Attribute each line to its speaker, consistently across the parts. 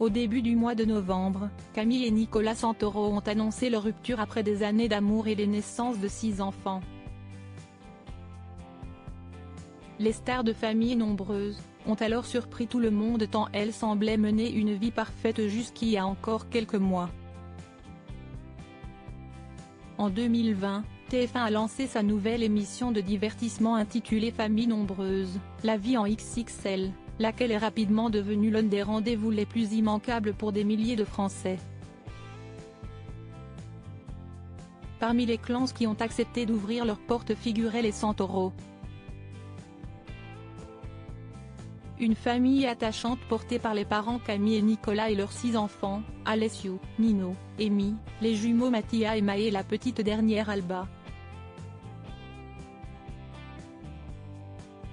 Speaker 1: Au début du mois de novembre, Camille et Nicolas Santoro ont annoncé leur rupture après des années d'amour et les naissances de 6 enfants. Les stars de familles nombreuses ont alors surpris tout le monde tant elles semblaient mener une vie parfaite jusqu'il y a encore quelques mois. En 2020, TF1 a lancé sa nouvelle émission de divertissement intitulée Famille nombreuse, la vie en XXL, laquelle est rapidement devenue l'un des rendez-vous les plus immanquables pour des milliers de Français. Parmi les clans qui ont accepté d'ouvrir leurs portes figuraient les Santoro. Une famille attachante portée par les parents Camille et Nicolas et leurs 6 enfants, Alessio, Nino, Amy, les jumeaux Mattia et Mae et la petite dernière Alba.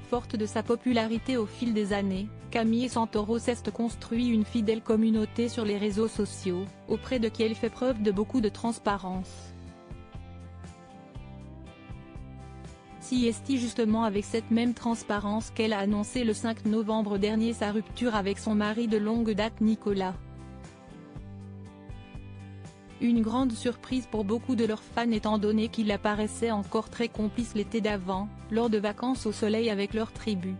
Speaker 1: Forte de sa popularité au fil des années, Camille Santoro s'est construit une fidèle communauté sur les réseaux sociaux, auprès de qui elle fait preuve de beaucoup de transparence. C'est justement avec cette même transparence qu'elle a annoncé le 5 novembre dernier sa rupture avec son mari de longue date Nicolas. Une grande surprise pour beaucoup de leurs fans étant donné qu'il apparaissait encore très complice l'été d'avant, lors de vacances au soleil avec leur tribu.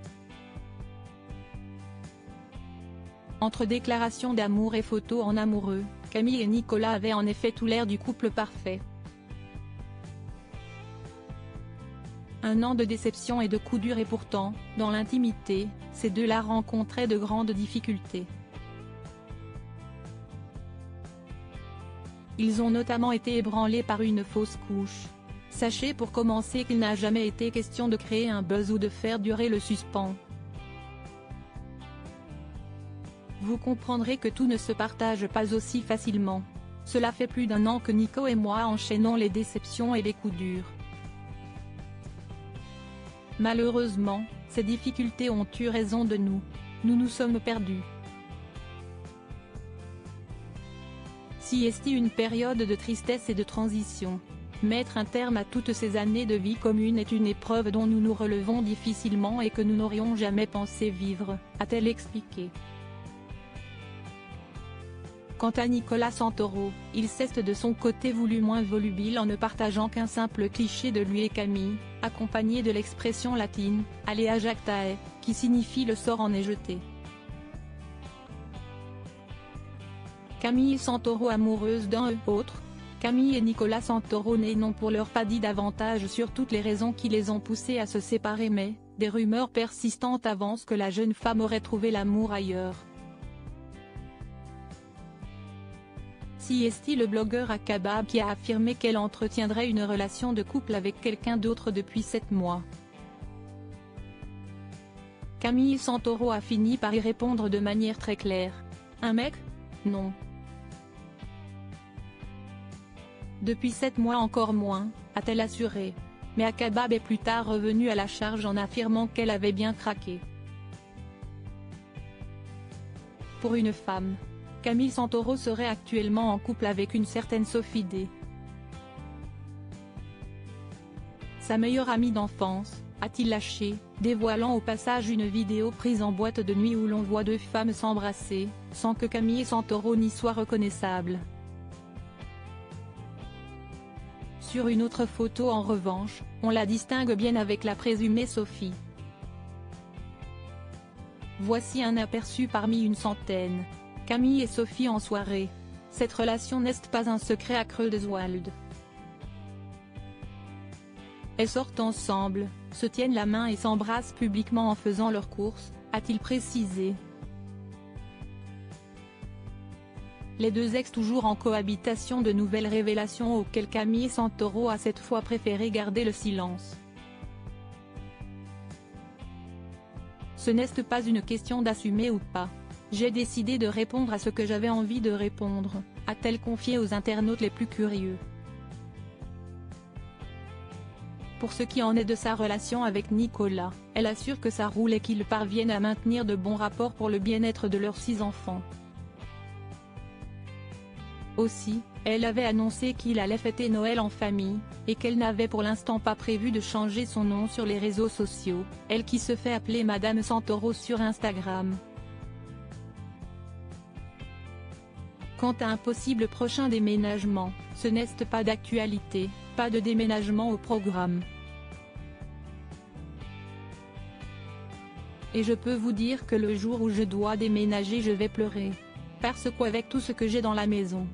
Speaker 1: Entre déclarations d'amour et photos en amoureux, Camille et Nicolas avaient en effet tout l'air du couple parfait. Un an de déception et de coups durs et pourtant, dans l'intimité, ces deux-là rencontraient de grandes difficultés. Ils ont notamment été ébranlés par une fausse couche. Sachez pour commencer qu'il n'a jamais été question de créer un buzz ou de faire durer le suspens. Vous comprendrez que tout ne se partage pas aussi facilement. Cela fait plus d'1 an que Nico et moi enchaînons les déceptions et les coups durs. Malheureusement, ces difficultés ont eu raison de nous. Nous nous sommes perdus. C'est une période de tristesse et de transition. Mettre un terme à toutes ces années de vie commune est une épreuve dont nous nous relevons difficilement et que nous n'aurions jamais pensé vivre, a-t-elle expliqué. Quant à Nicolas Santoro, il s'est de son côté voulu moins volubile en ne partageant qu'un simple cliché de lui et Camille, accompagné de l'expression latine « alea jactae », qui signifie le sort en est jeté. Camille Santoro amoureuse d'un autre. Camille et Nicolas Santoro n'ont pour l'heure pas dit davantage sur toutes les raisons qui les ont poussés à se séparer mais, des rumeurs persistantes avancent que la jeune femme aurait trouvé l'amour ailleurs. C'est le blogueur Akabab qui a affirmé qu'elle entretiendrait une relation de couple avec quelqu'un d'autre depuis 7 mois. Camille Santoro a fini par y répondre de manière très claire. Un mec? Non. Depuis 7 mois encore moins, a-t-elle assuré. Mais Akabab est plus tard revenue à la charge en affirmant qu'elle avait bien craqué. Pour une femme, Camille Santoro serait actuellement en couple avec une certaine Sophie D. Sa meilleure amie d'enfance, a-t-il lâché, dévoilant au passage une vidéo prise en boîte de nuit où l'on voit 2 femmes s'embrasser, sans que Camille Santoro n'y soit reconnaissable. Sur une autre photo en revanche, on la distingue bien avec la présumée Sophie. Voici un aperçu parmi une centaine. Camille et Sophie en soirée. Cette relation n'est pas un secret à Creuswald. Elles sortent ensemble, se tiennent la main et s'embrassent publiquement en faisant leurs courses, a-t-il précisé. Les deux ex toujours en cohabitation, de nouvelles révélations auxquelles Camille Santoro a cette fois préféré garder le silence. Ce n'est pas une question d'assumer ou pas. J'ai décidé de répondre à ce que j'avais envie de répondre, a-t-elle confié aux internautes les plus curieux. Pour ce qui en est de sa relation avec Nicolas, elle assure que ça roule et qu'ils parviennent à maintenir de bons rapports pour le bien-être de leurs 6 enfants. Aussi, elle avait annoncé qu'il allait fêter Noël en famille, et qu'elle n'avait pour l'instant pas prévu de changer son nom sur les réseaux sociaux, elle qui se fait appeler Madame Santoro sur Instagram. Quant à un possible prochain déménagement, ce n'est pas d'actualité, pas de déménagement au programme. Et je peux vous dire que le jour où je dois déménager je vais pleurer. Parce qu'avec tout ce que j'ai dans la maison,